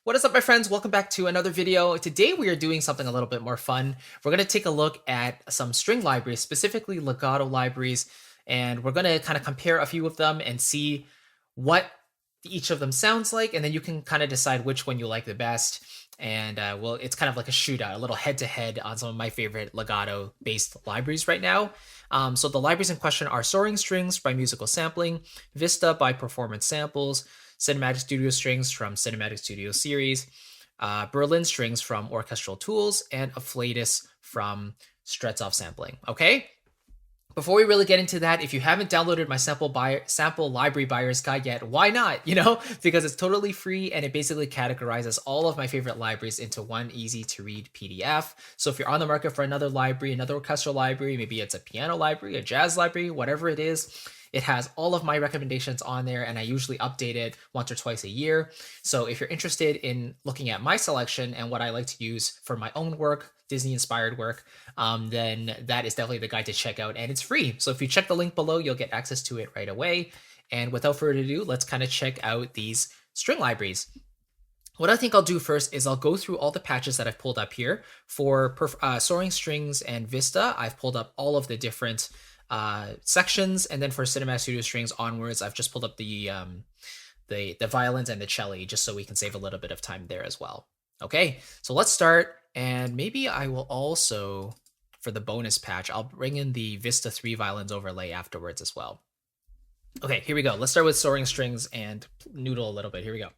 What is up, my friends? Welcome back to another video. Today we are doing something a little bit more fun. We're going to take a look at some string libraries, specifically legato libraries, and we're going to kind of compare a few of them and see what each of them sounds like, and then you can kind of decide which one you like the best. And well, it's kind of like a shootout, a little head-to-head on some of my favorite legato-based libraries right now. So the libraries in question are Soaring Strings by Musical Sampling, Vista by Performance Samples, Cinematic Studio Strings from Cinematic Studio Series, Berlin Strings from Orchestral Tools, and Afflatus from Stretsov Sampling. Okay? Before we really get into that, if you haven't downloaded my sample library buyer's guide yet, why not? Because it's totally free and it basically categorizes all of my favorite libraries into one easy to read PDF. So if you're on the market for another library, another orchestral library, maybe it's a piano library, a jazz library, whatever it is, it has all of my recommendations on there, and I usually update it once or twice a year. So if you're interested in looking at my selection and what I like to use for my own work, Disney-inspired work, then that is definitely the guide to check out, and it's free. So if you check the link below, you'll get access to it right away. And without further ado, let's kind of check out these string libraries. What I think I'll do first is I'll go through all the patches that I've pulled up here. For Soaring Strings and Vista, I've pulled up all of the different sections, and then for Cinematic Studio Strings onwards, I've just pulled up the violins and the cello, just so we can save a little bit of time there as well. Okay, so let's start, and maybe I will also, for the bonus patch, I'll bring in the Vista 3 violins overlay afterwards as well. Okay, here we go. Let's start with Soaring Strings and noodle a little bit. Here we go.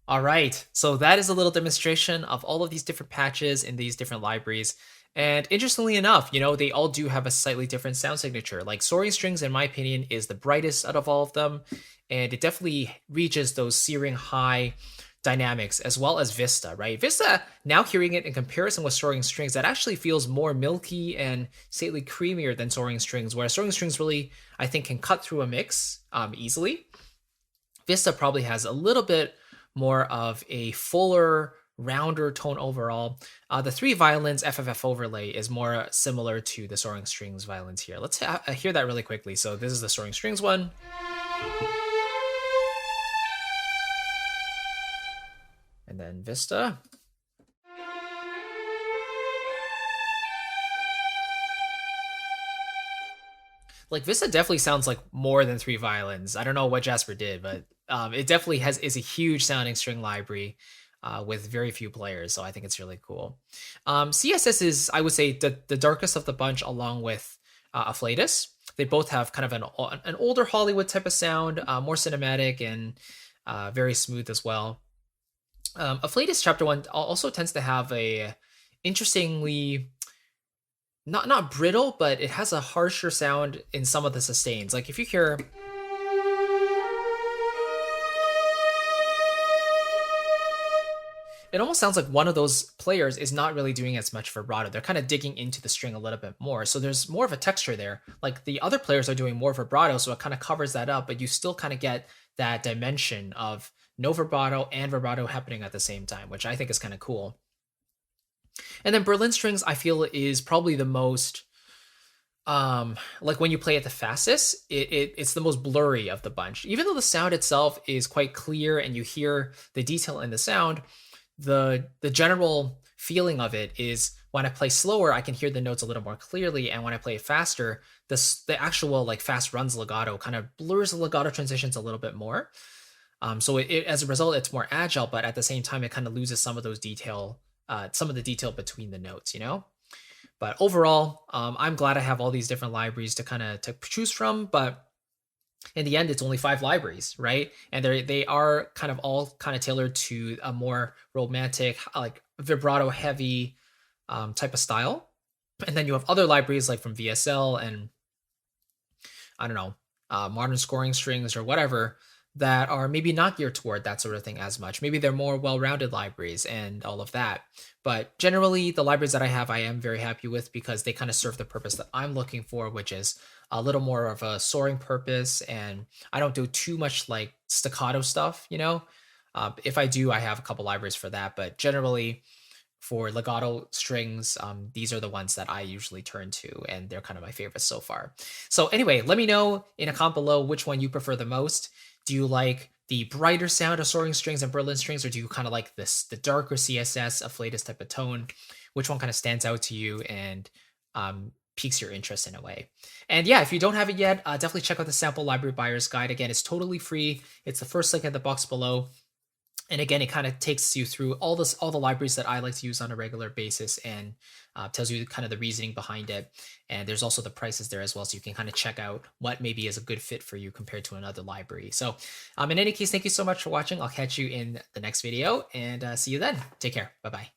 All right, so that is a little demonstration of all of these different patches in these different libraries. And interestingly enough, they all do have a slightly different sound signature. Like Soaring Strings, in my opinion, is the brightest out of all of them. And it definitely reaches those searing high dynamics, as well as Vista, right? Vista, now hearing it in comparison with Soaring Strings, that actually feels more milky and slightly creamier than Soaring Strings, where Soaring Strings really, I think, can cut through a mix easily. Vista probably has a little bit more of a fuller, rounder tone overall. The three violins FFF overlay is more similar to the Soaring Strings violins here. Let's hear that really quickly. So this is the Soaring Strings one. And then Vista. Like Vista definitely sounds like more than three violins. I don't know what Jasper did, but it definitely is a huge sounding string library with very few players. So I think it's really cool. CSS is, I would say, the darkest of the bunch, along with Afflatus. They both have kind of an older Hollywood type of sound, more cinematic and very smooth as well. Afflatus Chapter 1 also tends to have a interestingly not brittle, but it has a harsher sound in some of the sustains. Like if you hear, it almost sounds like one of those players is not really doing as much vibrato. They're kind of digging into the string a little bit more. So there's more of a texture there. Like the other players are doing more vibrato, so it kind of covers that up, but you still kind of get that dimension of no vibrato and vibrato happening at the same time, which I think is kind of cool. And then Berlin Strings, I feel, is probably the most, like when you play it the fastest, it's the most blurry of the bunch. Even though the sound itself is quite clear and you hear the detail in the sound, the general feeling of it is when I play slower, I can hear the notes a little more clearly, and when I play it faster, the actual like fast runs legato kind of blurs the legato transitions a little bit more. So as a result, it's more agile, but at the same time, it kind of loses some of those detail. Some of the detail between the notes, But overall, I'm glad I have all these different libraries to choose from. But in the end, it's only 5 libraries, right? And they are kind of all kind of tailored to a more romantic, like vibrato heavy type of style. And then you have other libraries like from VSL and I don't know, modern scoring strings or whatever, that are maybe not geared toward that sort of thing as much. Maybe they're more well-rounded libraries and all of that. But generally, the libraries that I have, I am very happy with because they kind of serve the purpose that I'm looking for, which is a little more of a soaring purpose. And I don't do too much like staccato stuff, If I do, I have a couple libraries for that. But generally, for legato strings, these are the ones that I usually turn to, and they're kind of my favorites so far. So anyway, let me know in a comment below which one you prefer the most. Do you like the brighter sound of Soaring Strings and Berlin Strings, or do you kind of like the darker CSS, Afflatus type of tone? Which one kind of stands out to you and piques your interest in a way? And yeah, if you don't have it yet, definitely check out the Sample Library Buyer's Guide. Again, it's totally free. It's the first link in the box below. And again, it kind of takes you through all the libraries that I like to use on a regular basis and tells you kind of the reasoning behind it. And there's also the prices there as well, so you can kind of check out what maybe is a good fit for you compared to another library. So in any case, thank you so much for watching. I'll catch you in the next video and see you then. Take care. Bye-bye.